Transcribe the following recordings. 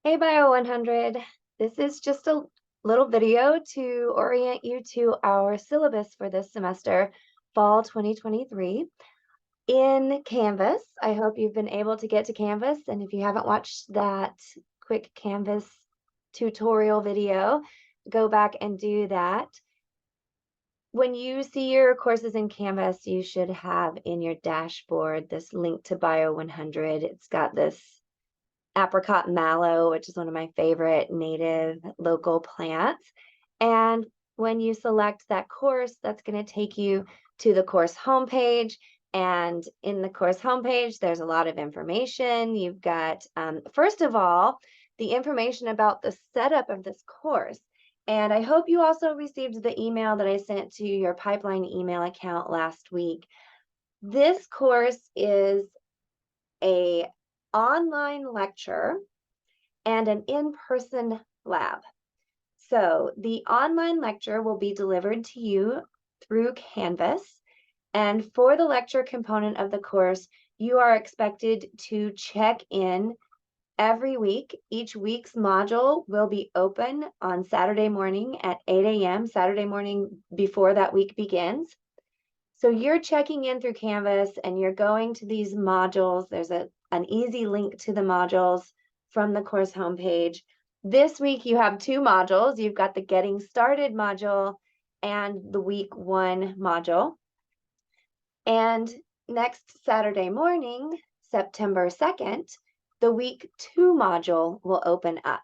Hey Bio 100. This is just a little video to orient you to our syllabus for this semester, fall 2023, in Canvas. I hope you've been able to get to Canvas, and if you haven't watched that quick Canvas tutorial video, go back and do that. When you see your courses in Canvas, you should have in your dashboard this link to Bio 100. It's got this apricot mallow, which is one of my favorite native local plants. And when you select that course, that's going to take you to the course homepage. And in the course homepage, there's a lot of information. You've got, first of all, the information about the setup of this course. And I hope you also received the email that I sent to your pipeline email account last week. This course is a online lecture and an in-person lab. So the online lecture will be delivered to you through Canvas. And for the lecture component of the course, you are expected to check in every week. Each week's module will be open on Saturday morning at 8 a.m., Saturday morning before that week begins. So you're checking in through Canvas and you're going to these modules. There's an easy link to the modules from the course homepage. This week you have two modules. You've got the Getting Started module and the Week 1 module. And next Saturday morning, September 2nd, the Week 2 module will open up.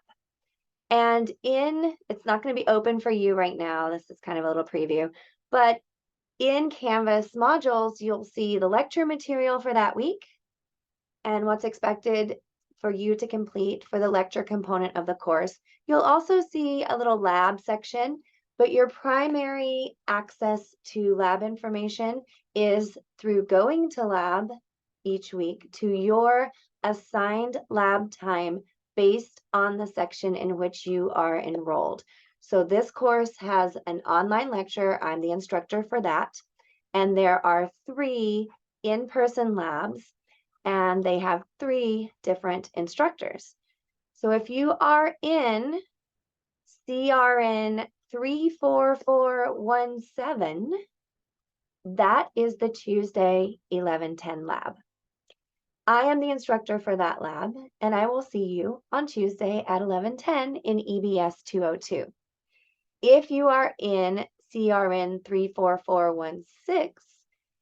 And it's not going to be open for you right now. This is kind of a little preview, but in Canvas modules, you'll see the lecture material for that week and what's expected for you to complete for the lecture component of the course. You'll also see a little lab section, but your primary access to lab information is through going to lab each week to your assigned lab time based on the section in which you are enrolled. So this course has an online lecture. I'm the instructor for that. And there are 3 in-person labs, and they have 3 different instructors. So if you are in CRN 34417, that is the Tuesday 1110 lab. I am the instructor for that lab, and I will see you on Tuesday at 1110 in EBS 202. If you are in CRN 34416,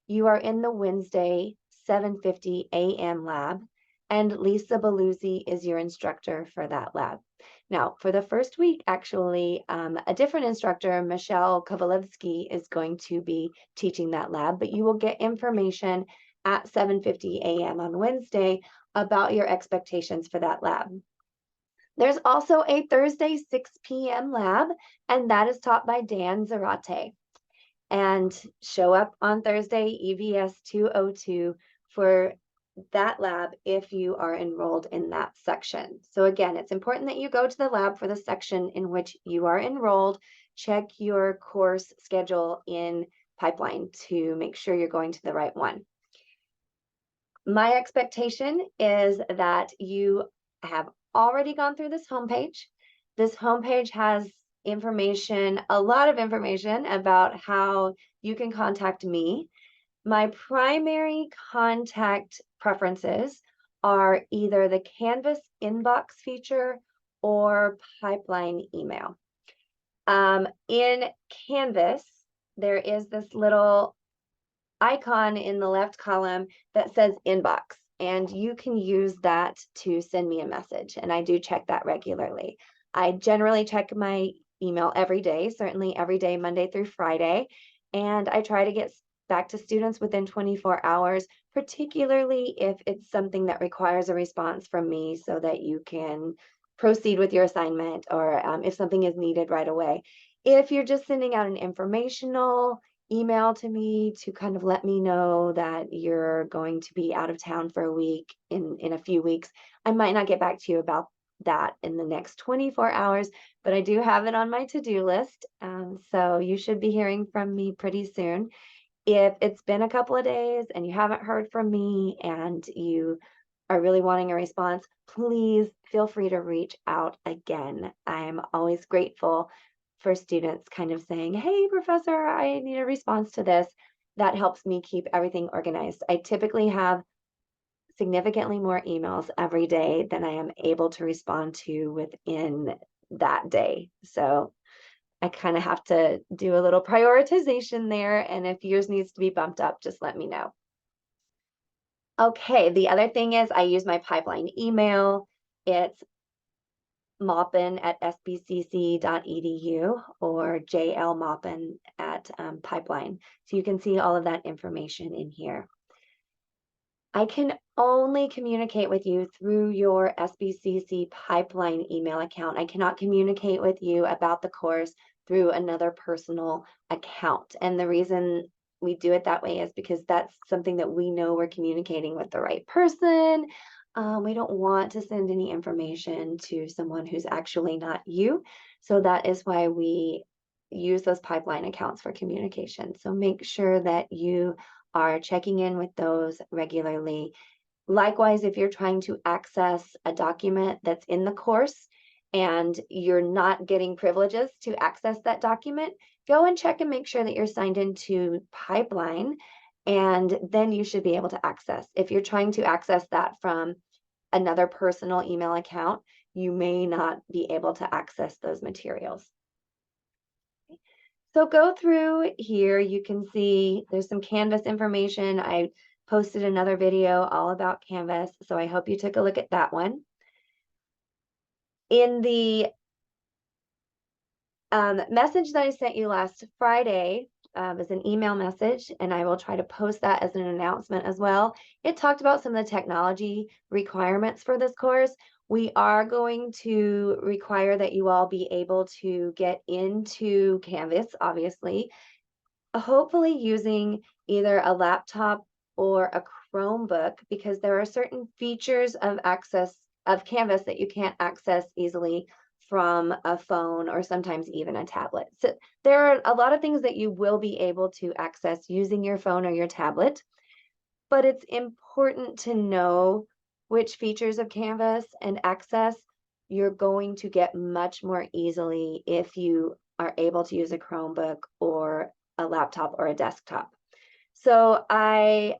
you are in the Wednesday 7:50 a.m. lab, and Lisa Beluzzi is your instructor for that lab. Now, for the first week, actually, a different instructor, Michelle Kovalevsky, is going to be teaching that lab, but you will get information at 7:50 a.m. on Wednesday about your expectations for that lab. There's also a Thursday 6 p.m. lab, and that is taught by Dan Zarate. And show up on Thursday, EVS 202, for that lab if you are enrolled in that section. So again, it's important that you go to the lab for the section in which you are enrolled. Check your course schedule in Pipeline to make sure you're going to the right one. My expectation is that you have already gone through this homepage. This homepage has information, a lot of information about how you can contact me. My primary contact preferences are either the Canvas inbox feature or Pipeline email. In Canvas, there is this little icon in the left column that says inbox, and you can use that to send me a message, and I do check that regularly. I generally check my email every day, certainly every day, Monday through Friday, and I try to get back to students within 24 hours, particularly if it's something that requires a response from me so that you can proceed with your assignment, or if something is needed right away. If you're just sending out an informational email to me to kind of let me know that you're going to be out of town for a week in a few weeks, I might not get back to you about that in the next 24 hours, but I do have it on my to-do list. So you should be hearing from me pretty soon. If it's been a couple of days and you haven't heard from me and you are really wanting a response, please feel free to reach out again. I'm always grateful for students kind of saying, hey, professor, I need a response to this. That helps me keep everything organized. I typically have significantly more emails every day than I am able to respond to within that day. So I kind of have to do a little prioritization there. And if yours needs to be bumped up, just let me know. Okay, the other thing is I use my pipeline email. It's moppin@sbcc.edu or jlmoppin at pipeline. So you can see all of that information in here. I can only communicate with you through your SBCC pipeline email account. I cannot communicate with you about the course through another personal account. And the reason we do it that way is because that's something that we know we're communicating with the right person. We don't want to send any information to someone who's actually not you. So that is why we use those pipeline accounts for communication. So make sure that you are checking in with those regularly. Likewise, if you're trying to access a document that's in the course and you're not getting privileges to access that document, go and check and make sure that you're signed into Pipeline, and then you should be able to access. If you're trying to access that from another personal email account, you may not be able to access those materials. So go through here, you can see there's some Canvas information. I posted another video all about Canvas, so I hope you took a look at that one. In the message that I sent you last Friday is an email message, and I will try to post that as an announcement as well. It talked about some of the technology requirements for this course. We are going to require that you all be able to get into Canvas, obviously, hopefully using either a laptop or a Chromebook, because there are certain features of access of Canvas that you can't access easily from a phone or sometimes even a tablet. So there are a lot of things that you will be able to access using your phone or your tablet, but it's important to know which features of Canvas and access you're going to get much more easily if you are able to use a Chromebook or a laptop or a desktop. So I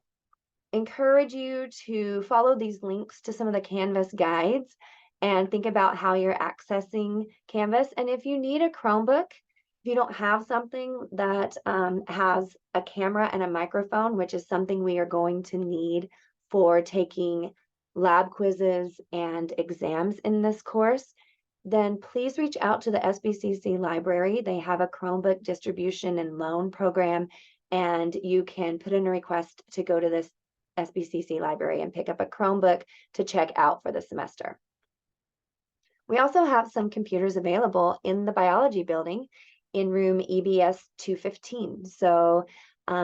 encourage you to follow these links to some of the Canvas guides and think about how you're accessing Canvas. And if you need a Chromebook, if you don't have something that has a camera and a microphone, which is something we are going to need for taking lab quizzes and exams in this course, then please reach out to the SBCC library. They have a Chromebook distribution and loan program, and you can put in a request to go to this SBCC library and pick up a Chromebook to check out for the semester. We also have some computers available in the biology building in room EBS 215. So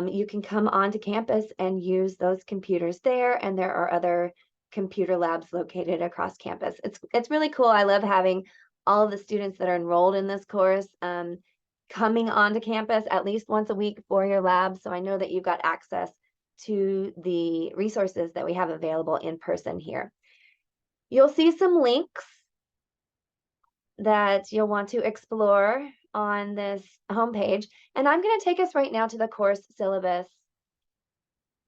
you can come onto campus and use those computers there, and there are other computer labs located across campus. It's really cool. I love having all of the students that are enrolled in this course coming onto campus at least once a week for your lab. So I know that you've got access to the resources that we have available in person here. You'll see some links that you'll want to explore on this homepage. And I'm going to take us right now to the course syllabus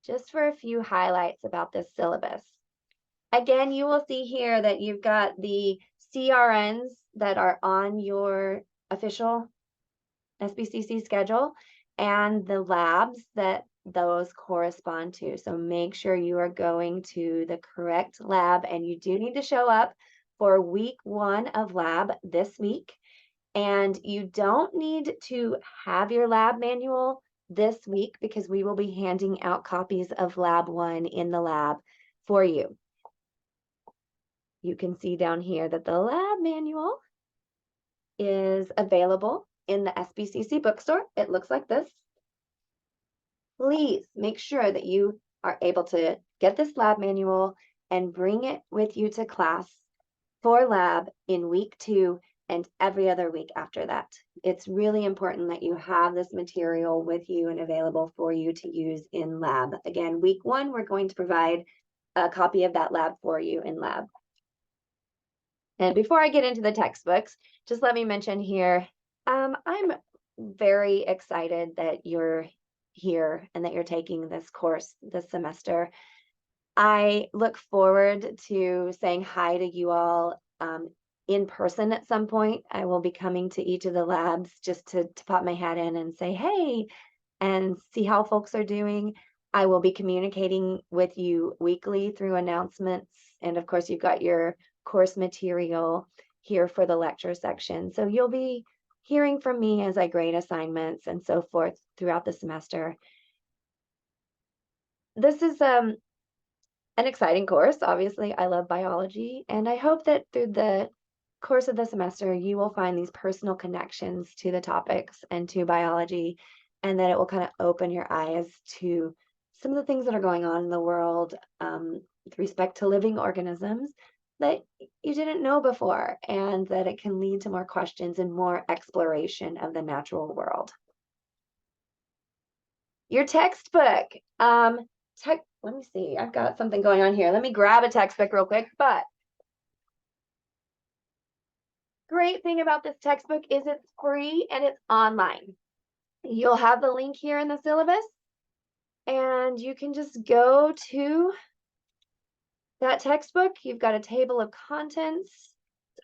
just for a few highlights about this syllabus. Again, you will see here that you've got the CRNs that are on your official SBCC schedule and the labs that those correspond to. So make sure you are going to the correct lab, and you do need to show up for week 1 of lab this week. And you don't need to have your lab manual this week because we will be handing out copies of lab 1 in the lab for you. You can see down here that the lab manual is available in the SBCC bookstore. It looks like this. Please make sure that you are able to get this lab manual and bring it with you to class for lab in week 2 and every other week after that. It's really important that you have this material with you and available for you to use in lab. Again, week 1, we're going to provide a copy of that lab for you in lab. And before I get into the textbooks, just let me mention here, I'm very excited that you're here and that you're taking this course this semester. I look forward to saying hi to you all in person at some point. I will be coming to each of the labs just to pop my hat in and say, hey, and see how folks are doing. I will be communicating with you weekly through announcements. And of course, you've got your course material here for the lecture section. So you'll be hearing from me as I grade assignments and so forth throughout the semester. This is an exciting course. Obviously, I love biology, and I hope that through the course of the semester, you will find these personal connections to the topics and to biology, and that it will kind of open your eyes to some of the things that are going on in the world with respect to living organisms that you didn't know before, and that it can lead to more questions and more exploration of the natural world. Your textbook. Let me see. I've got something going on here. Let me grab a textbook real quick. But great thing about this textbook is it's free and it's online. You'll have the link here in the syllabus, and you can just go to that textbook. You've got a table of contents,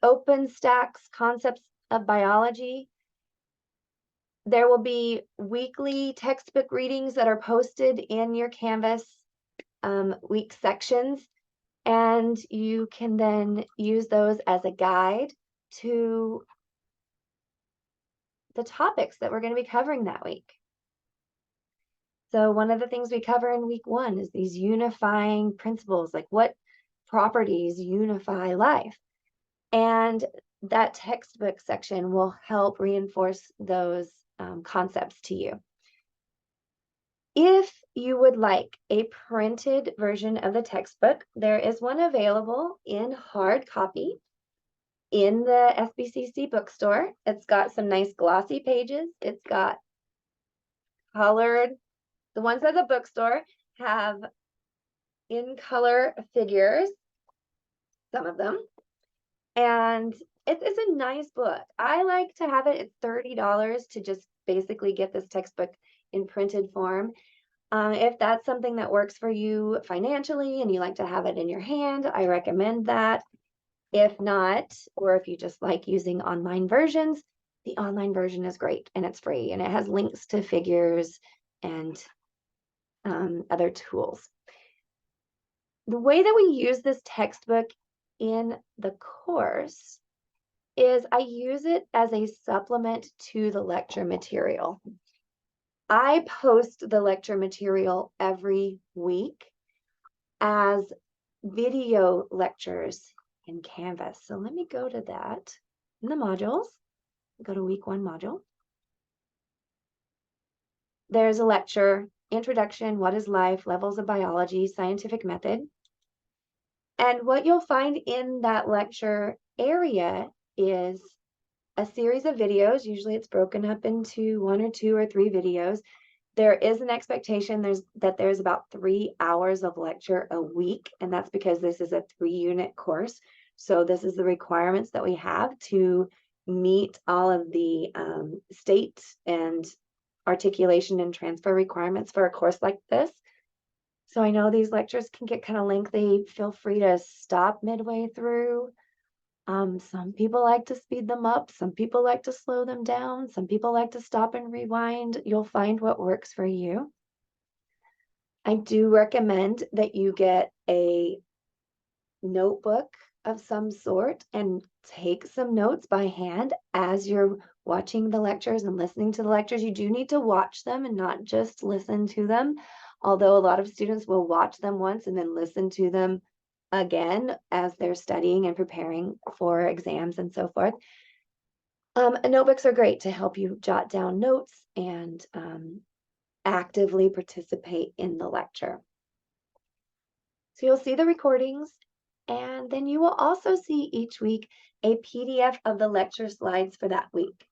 OpenStax Concepts of Biology. There will be weekly textbook readings that are posted in your Canvas week sections, and you can then use those as a guide to the topics that we're going to be covering that week. So one of the things we cover in week 1 is these unifying principles, like what properties unify life. And that textbook section will help reinforce those concepts to you. If you would like a printed version of the textbook, there is one available in hard copy in the SBCC bookstore. It's got some nice glossy pages. It's got colored, the ones at the bookstore have in color figures, some of them, and it's a nice book. I like to have it at $30 to just basically get this textbook in printed form. If that's something that works for you financially and you like to have it in your hand, I recommend that. If not, or if you just like using online versions, the online version is great and it's free and it has links to figures and other tools. The way that we use this textbook in the course is I use it as a supplement to the lecture material. I post the lecture material every week as video lectures in Canvas. So let me go to that in the modules. Go to week 1 module. There's a lecture, Introduction, What is Life, Levels of Biology, Scientific Method. And what you'll find in that lecture area is a series of videos. Usually it's broken up into 1 or 2 or 3 videos. There is an expectation that there's about 3 hours of lecture a week, and that's because this is a 3-unit course. So this is the requirements that we have to meet all of the state and articulation and transfer requirements for a course like this. So I know these lectures can get kind of lengthy. Feel free to stop midway through. Some people like to speed them up. Some people like to slow them down. Some people like to stop and rewind. You'll find what works for you. I do recommend that you get a notebook of some sort and take some notes by hand as you're watching the lectures and listening to the lectures. You do need to watch them and not just listen to them, although a lot of students will watch them once and then listen to them again as they're studying and preparing for exams and so forth. Notebooks are great to help you jot down notes and actively participate in the lecture. So you'll see the recordings, and then you will also see each week a PDF of the lecture slides for that week.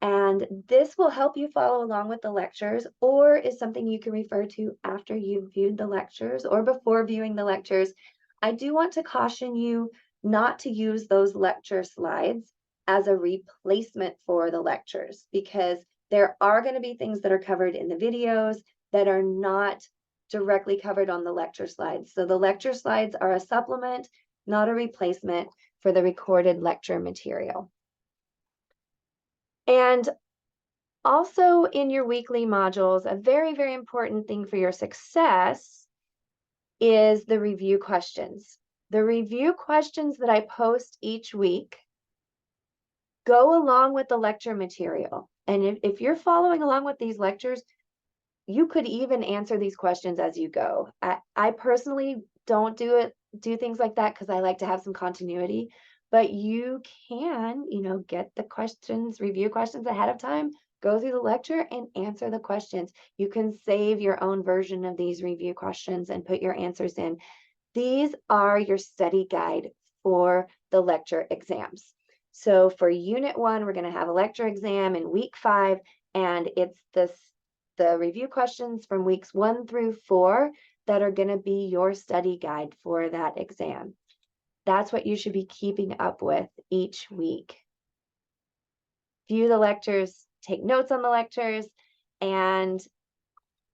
And this will help you follow along with the lectures, or is something you can refer to after you've viewed the lectures or before viewing the lectures. I do want to caution you not to use those lecture slides as a replacement for the lectures, because there are going to be things that are covered in the videos that are not directly covered on the lecture slides. So the lecture slides are a supplement, not a replacement for the recorded lecture material. And also in your weekly modules, a very, very important thing for your success is the review questions. The review questions that I post each week go along with the lecture material. And if you're following along with these lectures, you could even answer these questions as you go. I personally don't do things like that because I like to have some continuity, but you can, get the questions, review questions ahead of time, go through the lecture and answer the questions. You can save your own version of these review questions and put your answers in. These are your study guide for the lecture exams. So for Unit 1, we're going to have a lecture exam in week 5, and it's the review questions from weeks 1 through 4 that are going to be your study guide for that exam. That's what you should be keeping up with each week. View the lectures, take notes on the lectures, and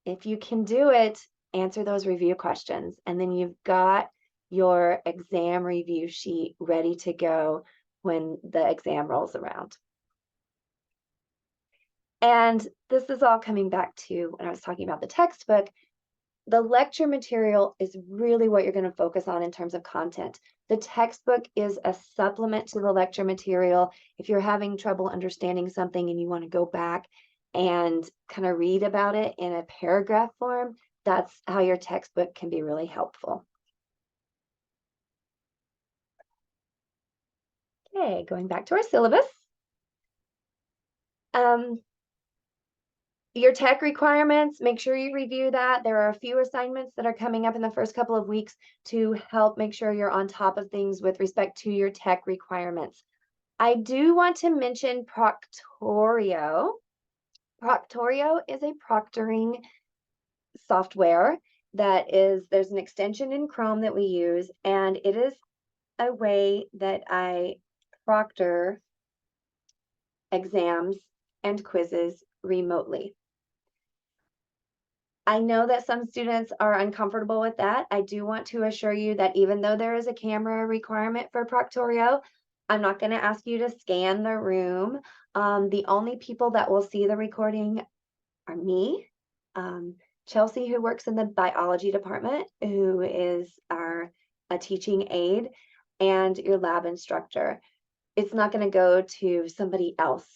if you can do it, answer those review questions. And then you've got your exam review sheet ready to go when the exam rolls around. And this is all coming back to when I was talking about the textbook. The lecture material is really what you're going to focus on in terms of content. The textbook is a supplement to the lecture material. If you're having trouble understanding something and you want to go back and kind of read about it in a paragraph form, that's how your textbook can be really helpful. Okay, going back to our syllabus. Your tech requirements, make sure you review that. There are a few assignments that are coming up in the first couple of weeks to help make sure you're on top of things with respect to your tech requirements. I do want to mention Proctorio. Proctorio is a proctoring software there's an extension in Chrome that we use, and it is a way that I proctor exams and quizzes remotely. I know that some students are uncomfortable with that. I do want to assure you that even though there is a camera requirement for Proctorio, I'm not going to ask you to scan the room. The only people that will see the recording are me, Chelsea, who works in the biology department, who is a teaching aide, and your lab instructor. It's not going to go to somebody else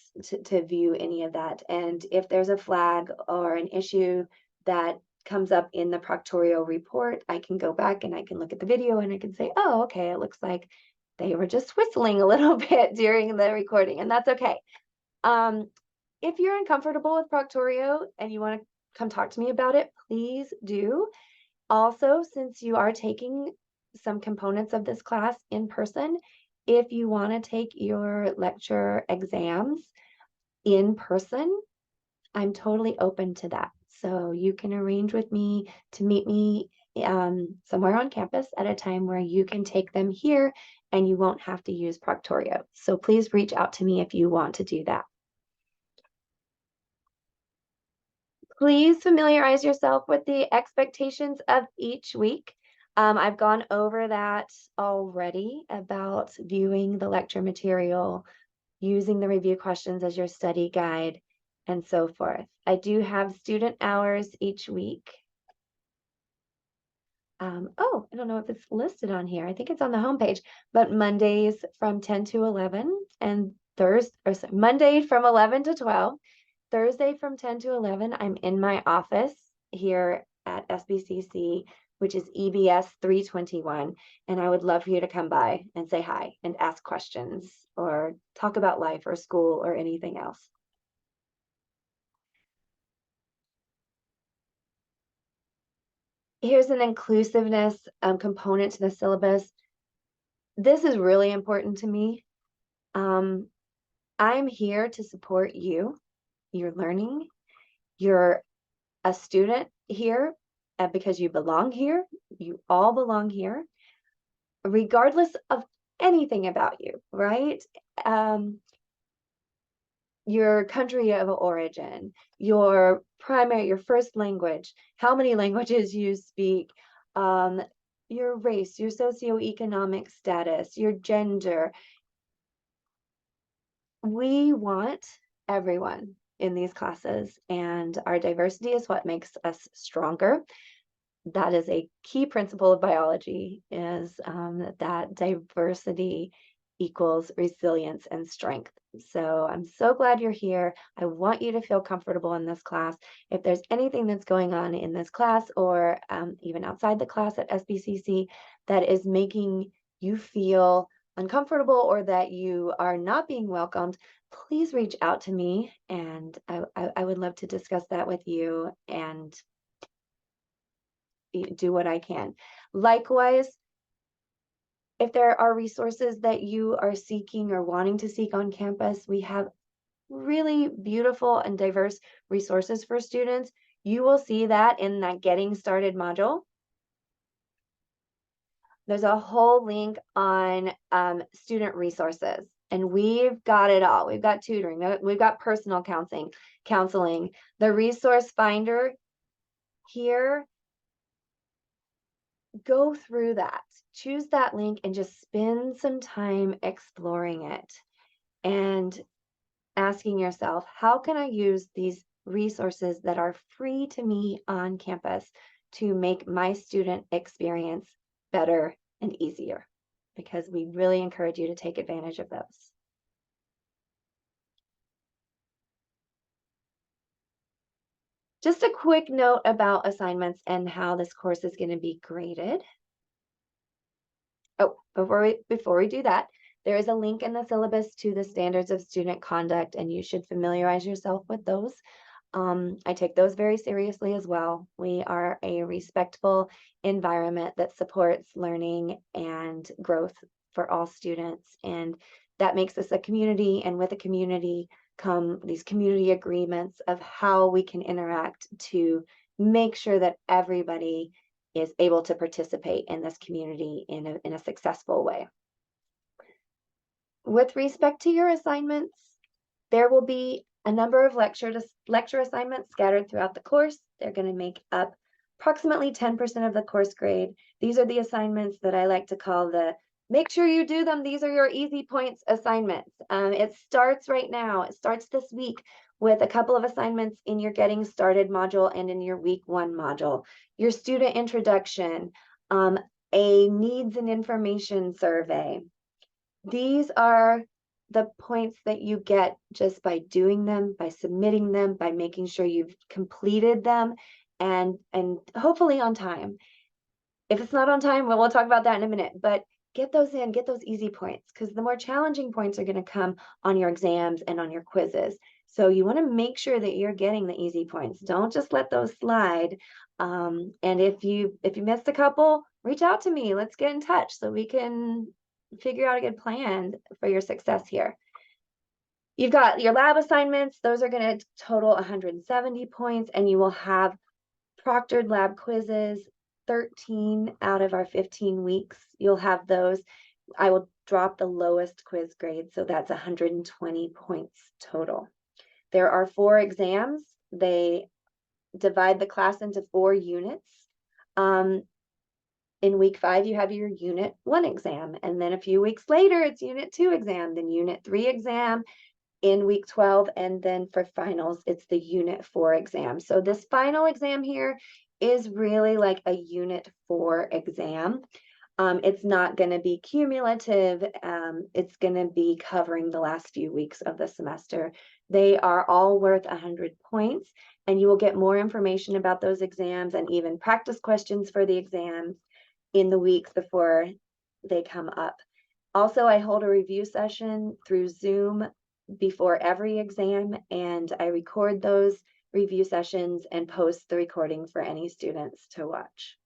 to view any of that. And if there's a flag or an issue that comes up in the Proctorio report, I can go back and I can look at the video and I can say, oh, okay, it looks like they were just whistling a little bit during the recording, and that's okay. If you're uncomfortable with Proctorio and you want to come talk to me about it, please do. Also, since you are taking some components of this class in person, if you want to take your lecture exams in person, I'm totally open to that. So you can arrange with me to meet me somewhere on campus at a time where you can take them here and you won't have to use Proctorio. So please reach out to me if you want to do that. Please familiarize yourself with the expectations of each week. I've gone over that already about viewing the lecture material, using the review questions as your study guide, and so forth. I do have student hours each week. I don't know if it's listed on here. I think it's on the homepage, but Mondays from 10 to 11 and Monday from 11 to 12. Thursday from 10 to 11, I'm in my office here at SBCC, which is EBS 321. And I would love for you to come by and say hi and ask questions or talk about life or school or anything else. Here's an inclusiveness component to the syllabus. This is really important to me. I'm here to support you. You're learning. You're a student here because you belong here. You all belong here, regardless of anything about you, right? Your country of origin, your first language, how many languages you speak, your race, your socioeconomic status, your gender. We want everyone in these classes, and our diversity is what makes us stronger. That is a key principle of biology, is that diversity equals resilience and strength. So I'm so glad you're here. I want you to feel comfortable in this class. If there's anything that's going on in this class or even outside the class at SBCC that is making you feel uncomfortable or that you are not being welcomed, please reach out to me, and I would love to discuss that with you and do what I can. Likewise, if there are resources that you are seeking or wanting to seek on campus, we have really beautiful and diverse resources for students. You will see that in that Getting Started module. There's a whole link on student resources, and we've got it all. We've got tutoring, we've got personal counseling. The resource finder here, go through that, choose that link, and just spend some time exploring it and asking yourself, how can I use these resources that are free to me on campus to make my student experience better and easier? Because we really encourage you to take advantage of those. Just a quick note about assignments and how this course is going to be graded. Oh, before we do that, there is a link in the syllabus to the standards of student conduct, and you should familiarize yourself with those. I take those very seriously as well. We are a respectful environment that supports learning and growth for all students, and that makes us a community, and with a community come these community agreements of how we can interact to make sure that everybody is able to participate in this community in a successful way. With respect to your assignments, there will be a number of lecture assignments scattered throughout the course. They're going to make up approximately 10% of the course grade. These are the assignments that I like to call the make sure you do them. These are your easy points assignments. It starts right now. It starts this week with a couple of assignments in your Getting Started module and in your week 1 module. Your student introduction, a needs and information survey. These are the points that you get just by doing them, by submitting them, by making sure you've completed them, and hopefully on time. If it's not on time, well, we'll talk about that in a minute, but get those in, get those easy points, because the more challenging points are going to come on your exams and on your quizzes. So you want to make sure that you're getting the easy points. Don't just let those slide. And if you missed a couple, reach out to me. Let's get in touch so we can figure out a good plan for your success here. You've got your lab assignments. Those are going to total 170 points, and you will have proctored lab quizzes, 13 out of our 15 weeks. You'll have those. I will drop the lowest quiz grade, so that's 120 points total. There are 4 exams. They divide the class into 4 units. In week 5, you have your unit 1 exam, and then a few weeks later, it's unit 2 exam, then unit 3 exam in week 12, and then for finals, it's the unit 4 exam. So this final exam here is really like a unit 4 exam. It's not going to be cumulative. It's going to be covering the last few weeks of the semester. They are all worth 100 points, and you will get more information about those exams and even practice questions for the exams in the weeks before they come up. Also, I hold a review session through Zoom before every exam, and I record those review sessions and post the recording for any students to watch.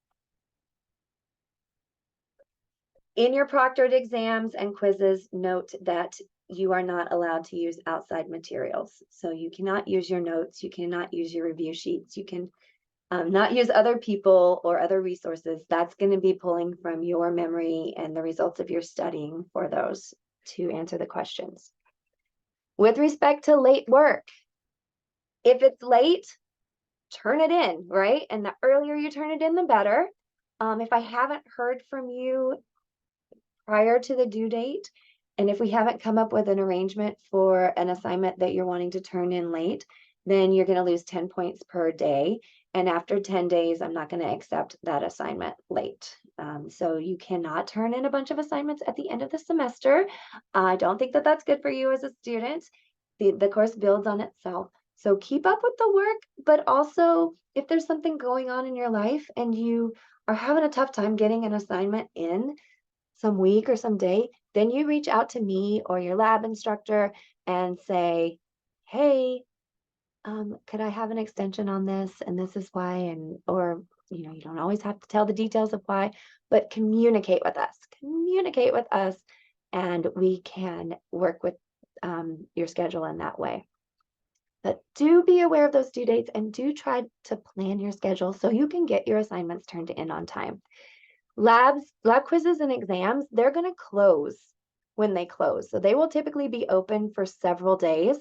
In your proctored exams and quizzes, note that you are not allowed to use outside materials. So you cannot use your notes, you cannot use your review sheets, you can not use other people or other resources. That's going to be pulling from your memory and the results of your studying for those to answer the questions. With respect to late work, if it's late, turn it in, right? And the earlier you turn it in, the better. If I haven't heard from you prior to the due date, and if we haven't come up with an arrangement for an assignment that you're wanting to turn in late, then you're going to lose 10 points per day. And after 10 days, I'm not going to accept that assignment late. So you cannot turn in a bunch of assignments at the end of the semester. I don't think that that's good for you as a student. The course builds on itself. So keep up with the work, but also if there's something going on in your life and you are having a tough time getting an assignment in some week or some day, then you reach out to me or your lab instructor and say, hey, could I have an extension on this? And this is why, and, or, you don't always have to tell the details of why, but communicate with us, and we can work with your schedule in that way. But do be aware of those due dates and do try to plan your schedule so you can get your assignments turned in on time. Lab quizzes and exams, they're going to close when they close. So they will typically be open for several days,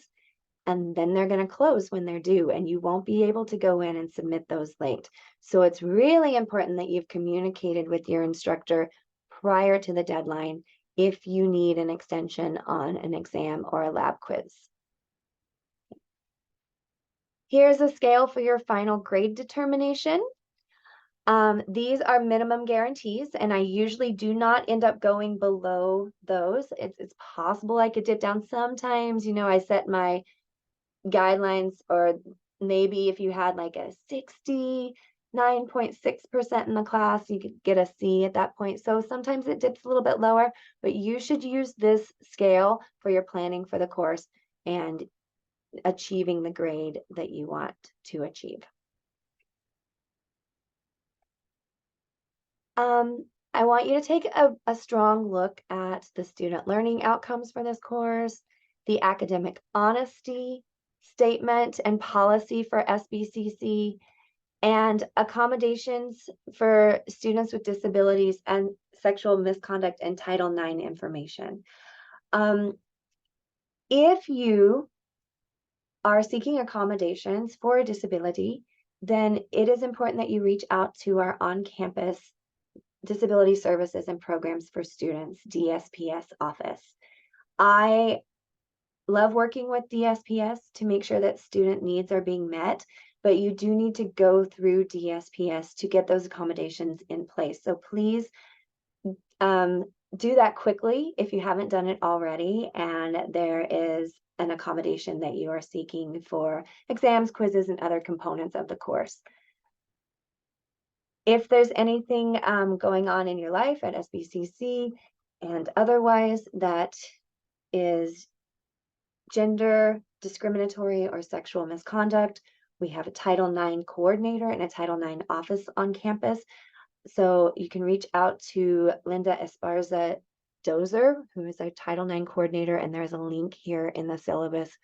and then they're going to close when they're due, and you won't be able to go in and submit those late. So it's really important that you've communicated with your instructor prior to the deadline if you need an extension on an exam or a lab quiz. Here's a scale for your final grade determination. These are minimum guarantees, and I usually do not end up going below those. It's possible I could dip down sometimes. I set my guidelines, or maybe if you had like a 69.6% in the class, you could get a C at that point. So sometimes it dips a little bit lower, but you should use this scale for your planning for the course and achieving the grade that you want to achieve. I want you to take a strong look at the student learning outcomes for this course, the academic honesty statement and policy for SBCC, and accommodations for students with disabilities and sexual misconduct and Title IX information. If you are seeking accommodations for a disability, then it is important that you reach out to our on-campus Disability Services and Programs for Students, DSPS office. I love working with DSPS to make sure that student needs are being met, but you do need to go through DSPS to get those accommodations in place. So please do that quickly if you haven't done it already, and there is an accommodation that you are seeking for exams, quizzes, and other components of the course. If there's anything going on in your life at SBCC and otherwise that is gender discriminatory or sexual misconduct, we have a Title IX coordinator and a Title IX office on campus. So you can reach out to Linda Esparza Dozer, who is our Title IX coordinator, and there's a link here in the syllabus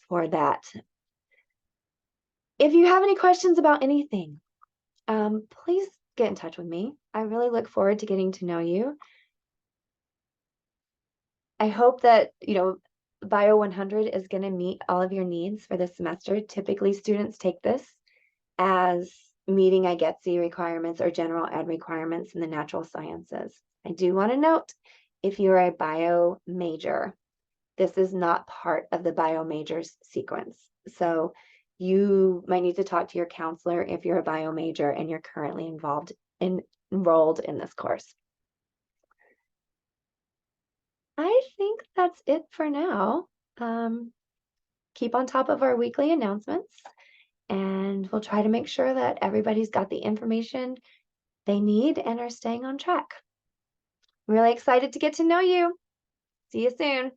for that. If you have any questions about anything, please get in touch with me. I really look forward to getting to know you. I hope that, Bio 100 is going to meet all of your needs for this semester. Typically, students take this as meeting IGETC requirements or general ed requirements in the natural sciences. I do want to note, if you're a bio major, this is not part of the bio majors sequence. So you might need to talk to your counselor if you're a bio major and you're currently enrolled in this course. I think that's it for now. Keep on top of our weekly announcements, and we'll try to make sure that everybody's got the information they need and are staying on track. I'm really excited to get to know you. See you soon.